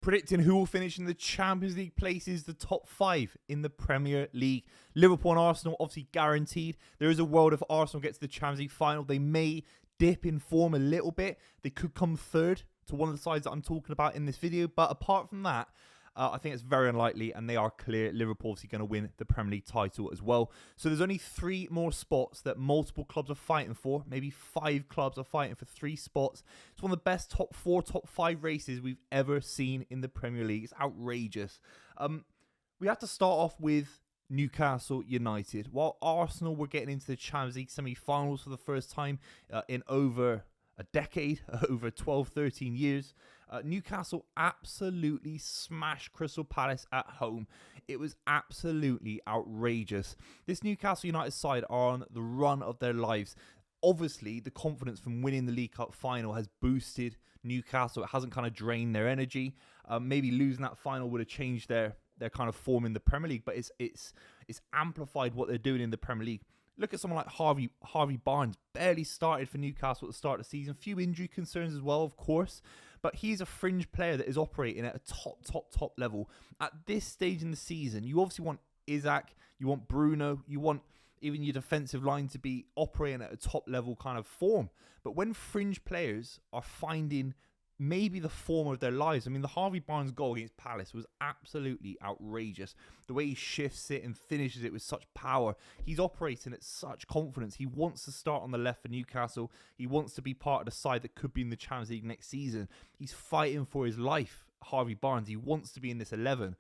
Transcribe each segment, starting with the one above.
Predicting who will finish in the Champions League places, the top 5 in the Premier League. Liverpool and Arsenal obviously guaranteed. There is a world if Arsenal get to the Champions League final. They may dip in form a little bit. They could come third to one of the sides that I'm talking about in this video. But apart from that, I think it's very unlikely, and they are clear. Liverpool obviously going to win the Premier League title as well. So there's only 3 more spots that multiple clubs are fighting for. Maybe 5 clubs are fighting for 3 spots. It's one of the best top 4, top 5 races we've ever seen in the Premier League. It's outrageous. We have to start off with Newcastle United. While Arsenal were getting into the Champions League semi-finals for the first time in over a decade, over 12, 13 years. Newcastle absolutely smashed Crystal Palace at home. It was absolutely outrageous. This Newcastle United side are on the run of their lives. Obviously, the confidence from winning the League Cup final has boosted Newcastle. It hasn't kind of drained their energy. Maybe losing that final would have changed their kind of form in the Premier League, but it's amplified what they're doing in the Premier League. Look at someone like Harvey Barnes, barely started for Newcastle at the start of the season. Few injury concerns as well, of course. But he's a fringe player that is operating at a top level. At this stage in the season, you obviously want Isaac, you want Bruno, you want even your defensive line to be operating at a top level kind of form. But when fringe players are finding maybe the form of their lives. I mean, the Harvey Barnes goal against Palace was absolutely outrageous. The way he shifts it and finishes it with such power. He's operating at such confidence. He wants to start on the left for Newcastle. He wants to be part of the side that could be in the Champions League next season. He's fighting for his life, Harvey Barnes. He wants to be in this 11.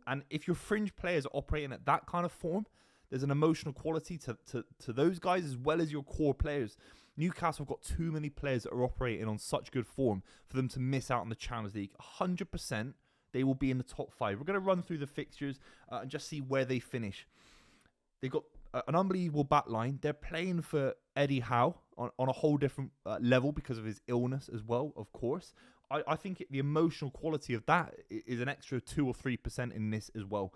And if your fringe players are operating at that kind of form, there's an emotional quality to those guys as well as your core players. Newcastle have got too many players that are operating on such good form for them to miss out on the Champions League. 100% they will be in the top 5. We're going to run through the fixtures and just see where they finish. They've got an unbelievable back line. They're playing for Eddie Howe on a whole different level because of his illness as well, of course. I think the emotional quality of that is an extra 2 or 3% in this as well.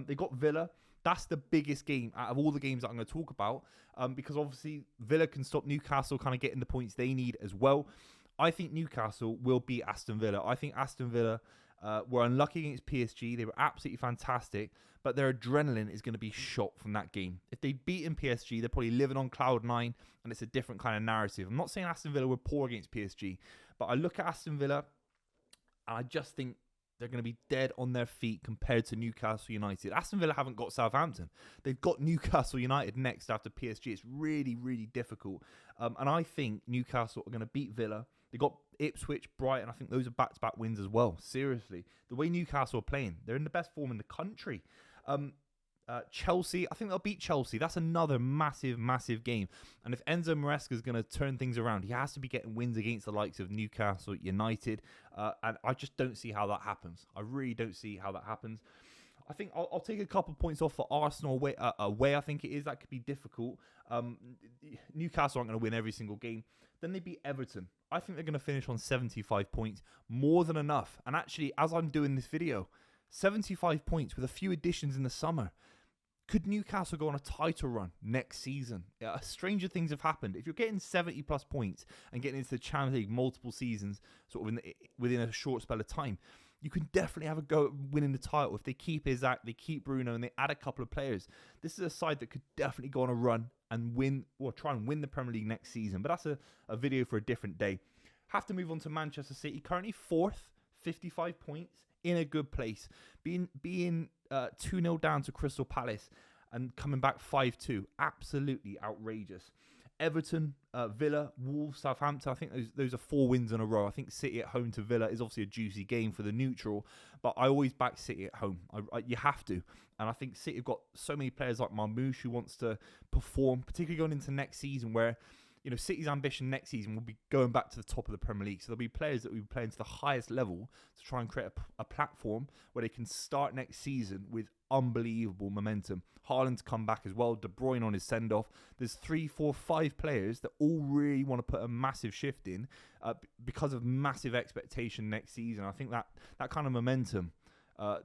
They got Villa. That's the biggest game out of all the games that I'm going to talk about because obviously Villa can stop Newcastle kind of getting the points they need as well. I think Newcastle will beat Aston Villa. I think Aston Villa were unlucky against PSG. They were absolutely fantastic, but their adrenaline is going to be shot from that game. If they'd beaten PSG, they're probably living on cloud 9, and it's a different kind of narrative. I'm not saying Aston Villa were poor against PSG, but I look at Aston Villa, and I just think they're going to be dead on their feet compared to Newcastle United. Aston Villa haven't got Southampton. They've got Newcastle United next after PSG. It's really, really difficult. And I think Newcastle are going to beat Villa. They got Ipswich, Brighton. I think those are back-to-back wins as well. Seriously. The way Newcastle are playing, they're in the best form in the country. Chelsea, I think they'll beat Chelsea. That's another massive, massive game. And if Enzo Maresca is going to turn things around, he has to be getting wins against the likes of Newcastle United. And I just don't see how that happens. I really don't see how that happens. I think I'll take a couple of points off for Arsenal away. I think it is. That could be difficult. Newcastle aren't going to win every single game. Then they beat Everton. I think they're going to finish on 75 points. More than enough. And actually, as I'm doing this video, 75 points with a few additions in the summer. Could Newcastle go on a title run next season? Stranger things have happened. If you're getting 70 plus points and getting into the Champions League multiple seasons, sort of within a short spell of time, you can definitely have a go at winning the title. If they keep Isaac, they keep Bruno, and they add a couple of players, this is a side that could definitely go on a run and win, or try and win the Premier League next season. But that's a video for a different day. Have to move on to Manchester City. Currently 4th, 55 points, in a good place. Being 2-0 down to Crystal Palace and coming back 5-2. Absolutely outrageous. Everton, Villa, Wolves, Southampton. I think those are 4 wins in a row. I think City at home to Villa is obviously a juicy game for the neutral, but I always back City at home. You have to. And I think City have got so many players like Marmoush who wants to perform, particularly going into next season where, you know, City's ambition next season will be going back to the top of the Premier League. So there'll be players that will be playing to the highest level to try and create a platform where they can start next season with unbelievable momentum. Haaland's come back as well. De Bruyne on his send-off. There's 3, 4, 5 players that all really want to put a massive shift in because of massive expectation next season. I think that kind of momentum,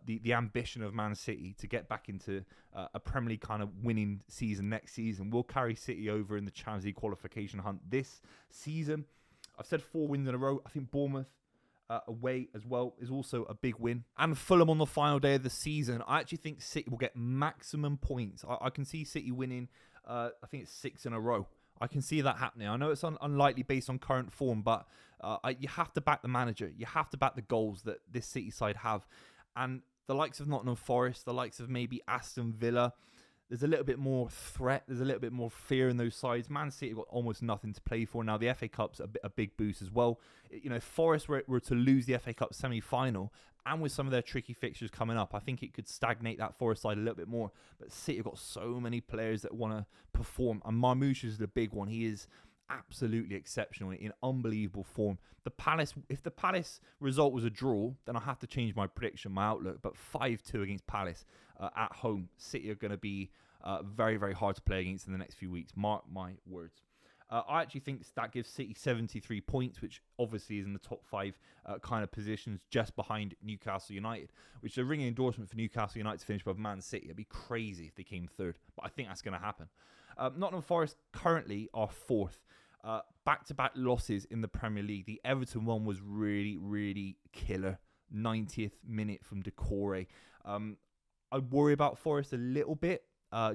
the ambition of Man City to get back into a Premier League kind of winning season next season will carry City over in the Champions League qualification hunt this season. I've said 4 wins in a row. I think Bournemouth away as well is also a big win. And Fulham on the final day of the season, I actually think City will get maximum points. I can see City winning, I think it's 6 in a row. I can see that happening. I know it's unlikely based on current form, but you have to back the manager. You have to back the goals that this City side have. And the likes of Nottingham Forest, the likes of maybe Aston Villa, there's a little bit more threat. There's a little bit more fear in those sides. Man City have got almost nothing to play for. Now, the FA Cup's a big boost as well. You know, if Forest were to lose the FA Cup semi-final, and with some of their tricky fixtures coming up, I think it could stagnate that Forest side a little bit more. But City have got so many players that want to perform. And Marmoush is the big one. He is absolutely exceptional, in unbelievable form. If the Palace result was a draw, then I have to change my prediction, my outlook. But 5-2 against Palace at home, City are going to be very, very hard to play against in the next few weeks. Mark my words. I actually think that gives City 73 points, which obviously is in the top 5 kind of positions, just behind Newcastle United, which is a ringing endorsement for Newcastle United to finish above Man City. It'd be crazy if they came third, but I think that's going to happen. Nottingham Forest currently are 4th. Back-to-back losses in the Premier League. The Everton one was really, really killer. 90th minute from Decore. I worry about Forest a little bit,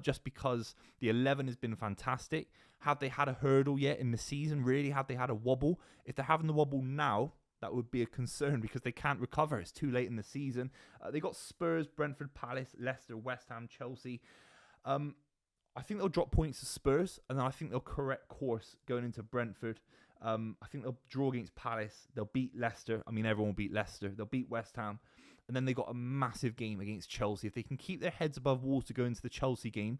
just because the 11 has been fantastic. Have they had a hurdle yet in the season? Really, have they had a wobble? If they're having the wobble now, that would be a concern because they can't recover. It's too late in the season. They got Spurs, Brentford, Palace, Leicester, West Ham, Chelsea. I think they'll drop points to Spurs, and then I think they'll correct course going into Brentford. I think they'll draw against Palace. They'll beat Leicester. I mean, everyone will beat Leicester. They'll beat West Ham. And then they got a massive game against Chelsea. If they can keep their heads above water to go into the Chelsea game,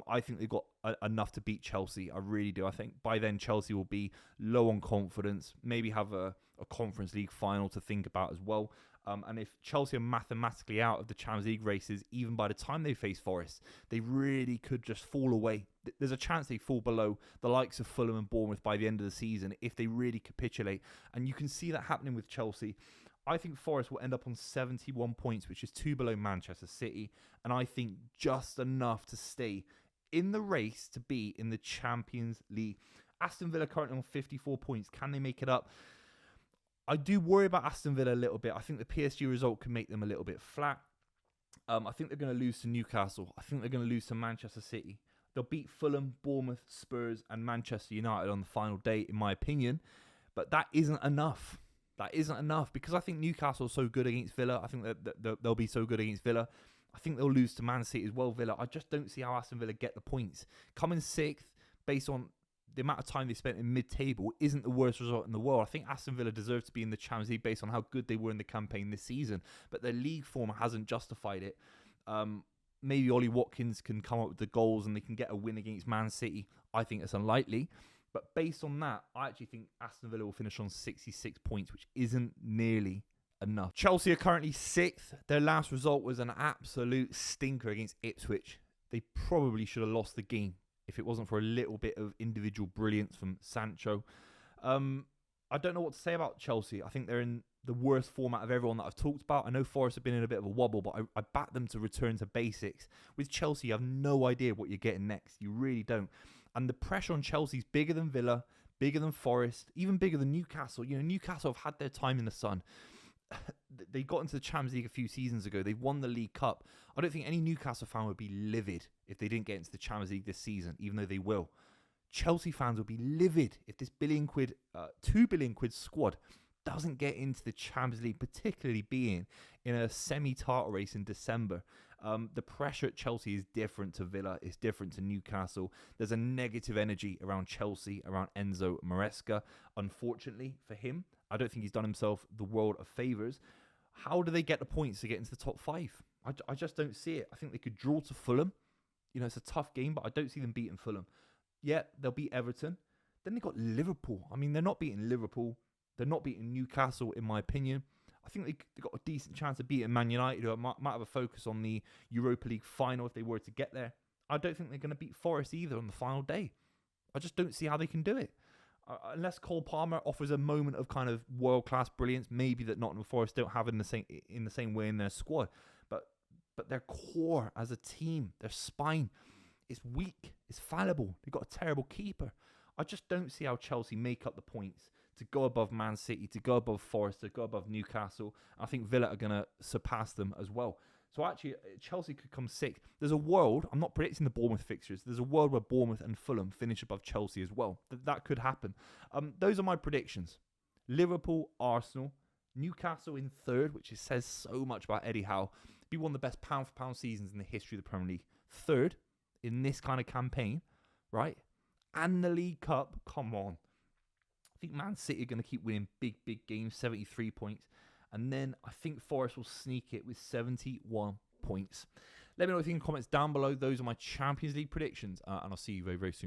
I think they've got enough to beat Chelsea. I really do. I think by then Chelsea will be low on confidence, maybe have a Conference League final to think about as well. And if Chelsea are mathematically out of the Champions League races, even by the time they face Forest, they really could just fall away. There's a chance they fall below the likes of Fulham and Bournemouth by the end of the season if they really capitulate. And you can see that happening with Chelsea. I think Forest will end up on 71 points, which is 2 below Manchester City. And I think just enough to stay in the race to be in the Champions League. Aston Villa currently on 54 points. Can they make it up? I do worry about Aston Villa a little bit. I think the PSG result can make them a little bit flat. I think they're going to lose to Newcastle. I think they're going to lose to Manchester City. They'll beat Fulham, Bournemouth, Spurs, and Manchester United on the final day, in my opinion. But that isn't enough. That isn't enough because I think Newcastle is so good against Villa. I think that they'll be so good against Villa. I think they'll lose to Man City as well, Villa. I just don't see how Aston Villa get the points. Coming 6th based on the amount of time they spent in mid-table isn't the worst result in the world. I think Aston Villa deserve to be in the Champions League based on how good they were in the campaign this season. But their league form hasn't justified it. Maybe Ollie Watkins can come up with the goals and they can get a win against Man City. I think it's unlikely. But based on that, I actually think Aston Villa will finish on 66 points, which isn't nearly enough. Chelsea are currently 6th. Their last result was an absolute stinker against Ipswich. They probably should have lost the game if it wasn't for a little bit of individual brilliance from Sancho. I don't know what to say about Chelsea. I think they're in the worst format of everyone that I've talked about. I know Forest have been in a bit of a wobble, but I back them to return to basics. With Chelsea, you have no idea what you're getting next. You really don't. And the pressure on Chelsea is bigger than Villa, bigger than Forest, even bigger than Newcastle. You know, Newcastle have had their time in the sun. They got into the Champions League a few seasons ago. They won the League Cup. I don't think any Newcastle fan would be livid if they didn't get into the Champions League this season, even though they will. Chelsea fans will be livid if this £2 billion squad doesn't get into the Champions League, particularly being in a semi-title race in December. The pressure at Chelsea is different to Villa. It's different to Newcastle. There's a negative energy around Chelsea, around Enzo Maresca. Unfortunately for him, I don't think he's done himself the world of favours. How do they get the points to get into the top 5? I just don't see it. I think they could draw to Fulham. You know, it's a tough game, but I don't see them beating Fulham. Yeah, they'll beat Everton. Then they got Liverpool. I mean, they're not beating Liverpool. They're not beating Newcastle, in my opinion. I think they got a decent chance of beating Man United, who might have a focus on the Europa League final if they were to get there. I don't think they're going to beat Forest either on the final day. I just don't see how they can do it. Unless Cole Palmer offers a moment of kind of world-class brilliance, maybe that Nottingham Forest don't have in the same way in their squad. But their core as a team, their spine, is weak. It's fallible. They've got a terrible keeper. I just don't see how Chelsea make up the points to go above Man City, to go above Forest, to go above Newcastle. I think Villa are going to surpass them as well. So actually, Chelsea could come sixth. There's a world, I'm not predicting the Bournemouth fixtures, there's a world where Bournemouth and Fulham finish above Chelsea as well. That could happen. Those are my predictions. Liverpool, Arsenal, Newcastle in third, which says so much about Eddie Howe. Be one of the best pound-for-pound seasons in the history of the Premier League. Third, in this kind of campaign, right? And the League Cup, come on. I think Man City are going to keep winning big games, 73 points. And then I think Forest will sneak it with 71 points. Let me know what you think in the comments down below. Those are my Champions League predictions. And I'll see you very, very soon.